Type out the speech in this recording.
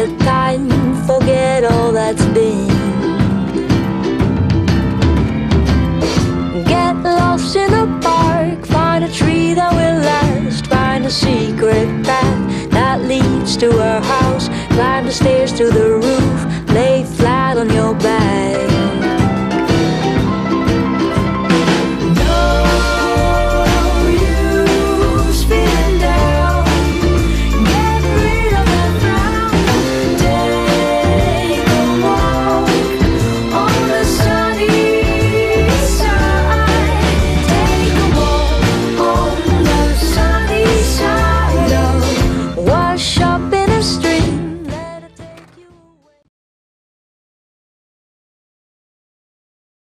the time, forget all that's been. Get lost in a park, find a tree that will last, find a secret path that leads to our house, climb the stairs to the roof, lay flat on your back.